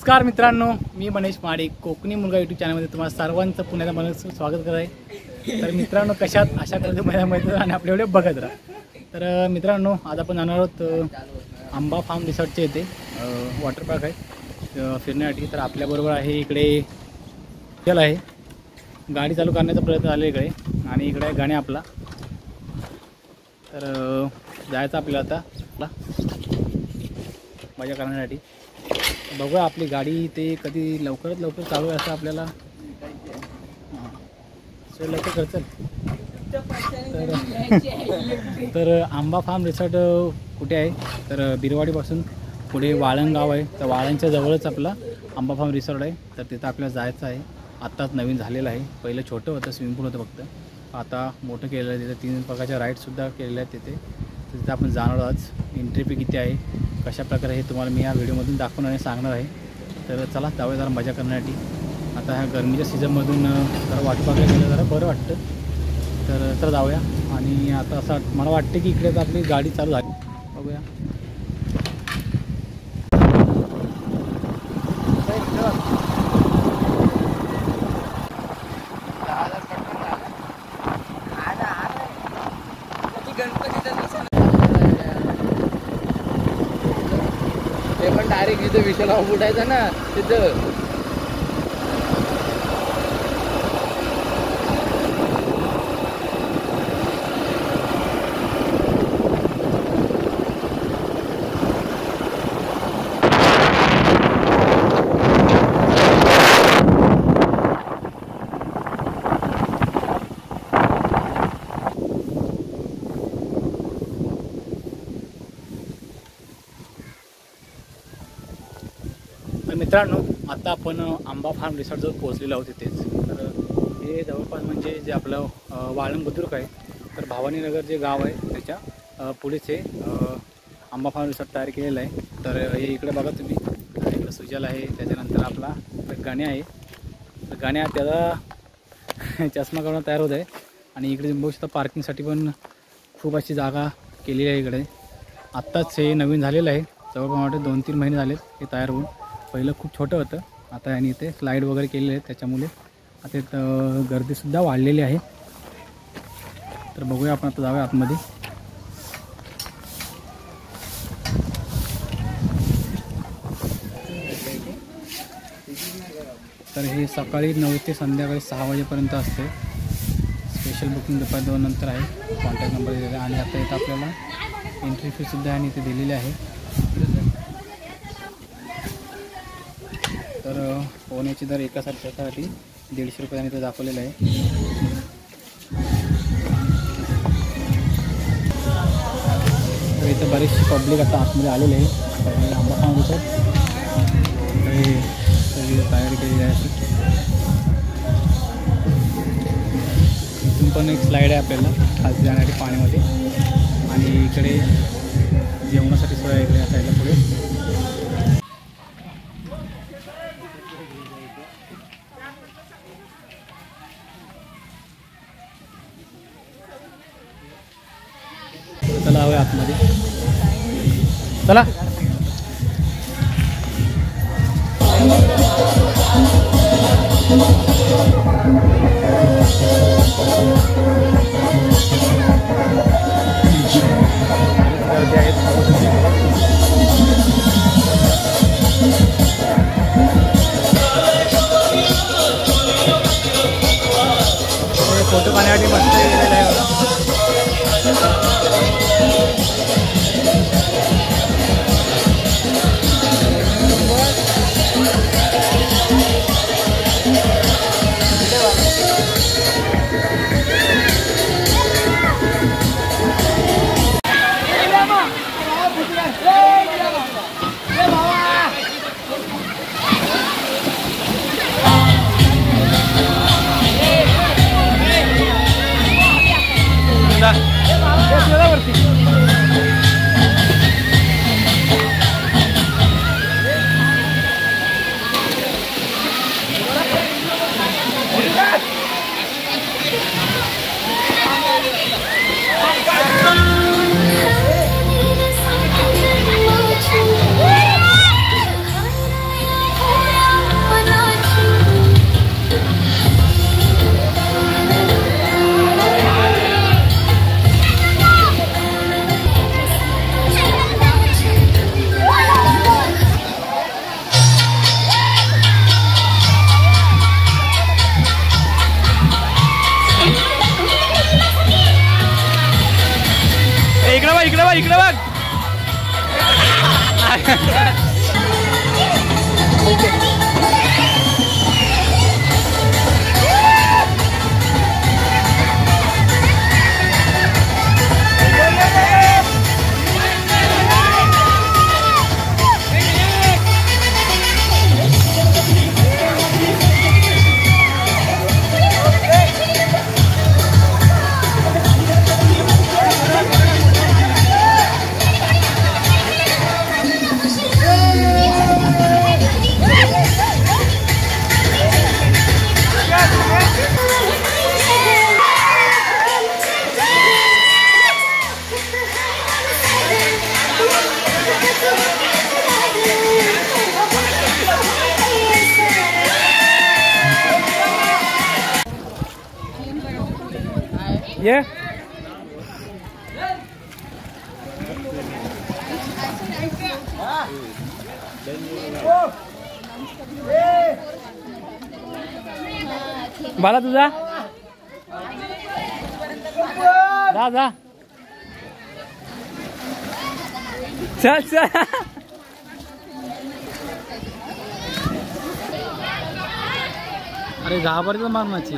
नमस्कार मित्रांनो, मी मनीष माडिक कोकणी मुलगा यूट्यूब चॅनलमध्ये तुम्हाला सर्वांचं पुन्हा मनस्फूर्त स्वागत करत आहे। तर मित्रांनो, कशात आशा करतो माझ्या आणि आपल्या व्हिडिओ बघत राहा। तर मित्रांनो, आज आपण जाणार आहोत आंबा फार्म रिसॉर्टचे येथे वॉटर पार्क आहे फिरण्यासाठी। तर आपल्याबरोबर आहे इकडे चल आहे, गाडी चालू करण्याचा प्रयत्न झाला इकडे, आणि इकडे आहे गाणे आपला। तर जायचं आपल्याला आता मजा करण्यासाठी। बघूया आपली गाडी ते कधी लवकरात लवकर चालू आहे असं आपल्याला लवकर करचल। तर आंबा फार्म रिसॉर्ट कुठे आहे तर बिरवाडीपासून पुढे वाळण गाव आहे, तर वाळणच्या जवळच आपला आंबा फार्म रिसॉर्ट आहे। तर तिथं आपल्याला जायचं आहे। आत्ताच नवीन झालेलं आहे, पहिलं छोटं होतं, स्विमिंग पूल होतं फक्त, आता मोठं केलेलं आहे। तिथं 3 प्रकारच्या राईड्ससुद्धा केलेल्या आहेत तिथे आपण जाणार आहोत। एंट्री फी किती आहे, कशा प्रकारे हे तुम्हाला मी या व्हिडिओमधून दाखवणार आणि सांगणार आहे। तर चला जाऊया जरा मजा करण्यासाठी। आता ह्या गरमीच्या सीझनमधून जरा वॉटर पार्कला गेलं जरा बरं वाटतं, तर चला जाऊया। आणि आता असं मला वाटतं की इकडे तर आपली गाडी चालू झाली, बघूया। ते पण डायरेक्ट इथं विषयाला उठायचं ना तिथं। तर मित्रांनो, आता आपण आंबा फार्म रिसॉर्टजवळ पोहोचलेलो आहोत तिथेच। तर हे जवळपास म्हणजे जे आपलं वाळण बुद्रुक आहे, तर भवानीनगर जे गाव आहे त्याच्या पुढेच हे आंबा फार्म रिसॉर्ट तयार केलेलं आहे। तर हे इकडे बघा तुम्ही, इकडं सुजल आहे, त्याच्यानंतर आपला गाणे आहे, तर गाण्या त्याचा चष्मा करून तयार होत आहे। आणि इकडे बघू शकता पार्किंगसाठी पण खूप अशी जागा केलेली आहे इकडे। आत्ताच हे नवीन झालेलं आहे, जवळपास वाटतं 2-3 महिने झालेत हे तयार होऊन। पहिलं खूप छोटं होतं, आता यांनी इथे स्लाईड वगैरे केलेले आहेत, त्याच्यामुळे आता इथं गर्दीसुद्धा वाढलेली आहे। तर बघूया आपण आता जाऊया आतमध्ये। तर हे सकाळी 9 ते संध्याकाळी 6 वाजेपर्यंत असते। स्पेशल बुकिंग दुपारी 2 नंतर आहे, कॉन्टॅक्ट नंबर दिलेला आहे। आणि आता इथं आपल्याला एंट्री फीसुद्धा यांनी इथे दिलेली आहे। तर पोहण्याची दर एका सारख्यासाठी 150 रुपयांनी इथे दाखवलेलं आहे। तर इथं बरीचशी पब्लिक आता आतमध्ये आलेली आहे। आंबा फार्म रिसॉर्ट तयारी केलेली आहे। इथून पण एक स्लाईड आहे आपल्याला खाली जाण्यासाठी पाण्यामध्ये, आणि इकडे जेवणासाठी सोय आहे इकडे या साईडला पुढे। चला हवं आतमध्ये, चला। फोटो पाहण्यासाठी मस्त गेलेला आहे। ये बाला तुझा जा जा चल चल अरे घाबरतो मारण्याची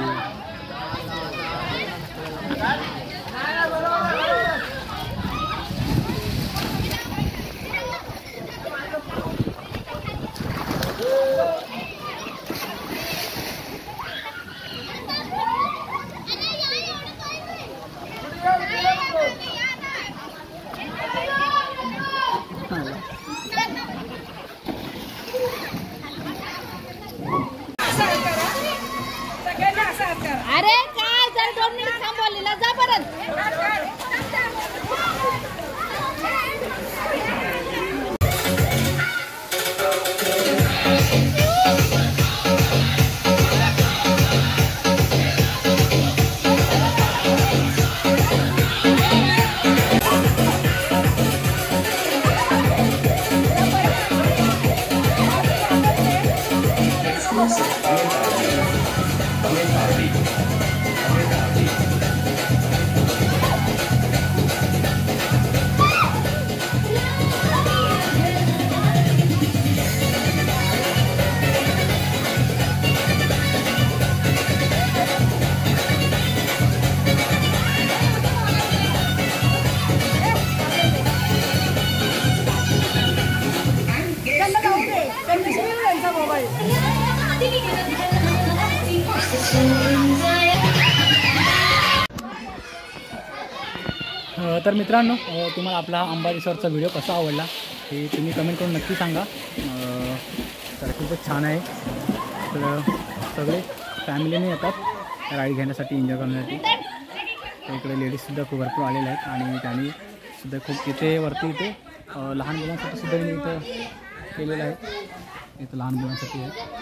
अरे काय जर 2 मिनिट थांबवलेला जा परत तर मित्रांनो तुम्हाला आपला आंबा रिसॉर्टचा व्हिडिओ कसा आवडला हे तुम्ही कमेंट करून नक्की सांगा. तर खूपच छान आहे. तर सगळे फॅमिलीने येतात राईड घेण्यासाठी एन्जॉय करण्यासाठी. तर इकडे लेडीजसुद्धा खूप भरपूर आलेल्या आहेत आणि त्यांनी सुद्धा खूप इथे वरती इथे लहान मुलांसाठी सुद्धा मी इथं केलेलं आहे. इथं लहान मुलांसाठी आहे.